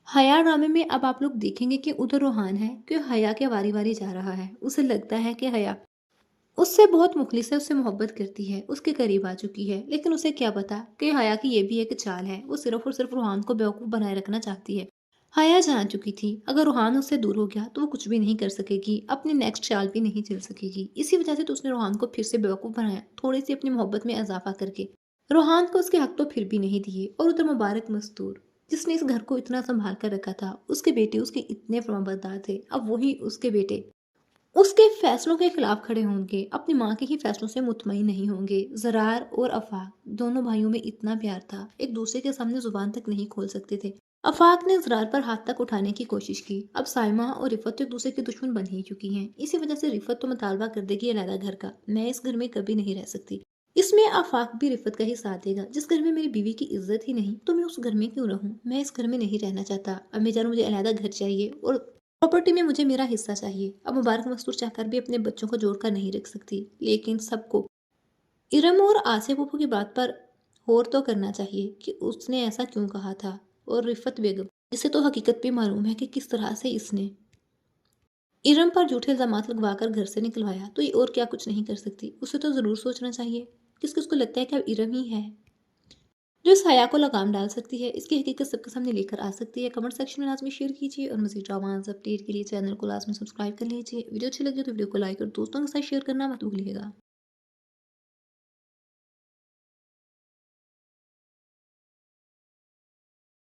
हया ड्रामे में अब आप लोग देखेंगे कि उधर रोहान है कि हया के वारी वारी जा रहा है। उसे लगता है कि हया उससे बहुत मुखलिस है, उससे मोहब्बत करती है, उसके करीब आ चुकी है, लेकिन उसे क्या पता कि हया की ये भी एक चाल है। वो सिर्फ और सिर्फ रूहान को बेवकूफ़ बनाए रखना चाहती है। हया जान चुकी थी अगर रूहान उससे दूर हो गया तो वो कुछ भी नहीं कर सकेगी, अपनी नेक्स्ट चाल भी नहीं चल सकेगी। इसी वजह से तो उसने रूहान को फिर से बेवकूफ़ बनाया, थोड़ी सी अपनी मोहब्बत में इजाफा करके। रूहान को उसके हक तो फिर भी नहीं दिए, और उधर मुबारक मस्तूर जिसने इस घर को इतना संभाल कर रखा था, उसके बेटे उसके इतने फरमाबरदार थे, अब वही उसके बेटे उसके फैसलों के खिलाफ खड़े होंगे, अपनी माँ के ही फैसलों से मुतमईन नहीं होंगे। ज़रार और अफ़ाक दोनों भाइयों में इतना प्यार था, एक दूसरे के सामने ज़ुबान तक नहीं खोल सकते थे। अफ़ाक ने ज़रार पर हाथ तक उठाने की कोशिश की। अब साइमा और रिफ़त तो एक दूसरे की दुश्मन बन ही चुकी हैं। इसी वजह से रिफ़त तो मुतालबा कर देगी अलहदा घर का, मैं इस घर में कभी नहीं रह सकती। इसमें अफ़ाक भी रिफ़त का ही साथ देगा। जिस घर में मेरी बीवी की इज्जत ही नहीं तो मैं उस घर में क्यों रहूँ? मैं इस घर में नहीं रहना चाहता। अम्मी जान मुझे अलहदा घर चाहिए, और प्रॉपर्टी में मुझे मेरा हिस्सा चाहिए। अब मुबारक मस्तूर चाहकर भी अपने बच्चों को जोड़कर नहीं रख सकती, लेकिन सबको इरम और आसिया फूफू की बात पर गौर तो करना चाहिए कि उसने ऐसा क्यों कहा था। और रिफत बेगम, इसे तो हकीकत भी मालूम है कि किस तरह से इसने इरम पर झूठे इल्जामात लगवाकर घर से निकलवाया, तो ये और क्या कुछ नहीं कर सकती। उसे तो ज़रूर सोचना चाहिए। किस किस को लगता है कि अब इरम ही है जो इस हया को लगाम डाल सकती है, इसकी हकीकत सबके सामने लेकर आ सकती है। कमेंट सेक्शन में लाजमी शेयर कीजिए, और मज़ीद ड्रामास अपडेट के लिए चैनल को लाजमी सब्सक्राइब कर लीजिए। वीडियो अच्छी लगी तो वीडियो को लाइक और दोस्तों के साथ शेयर करना मत भूलिएगा।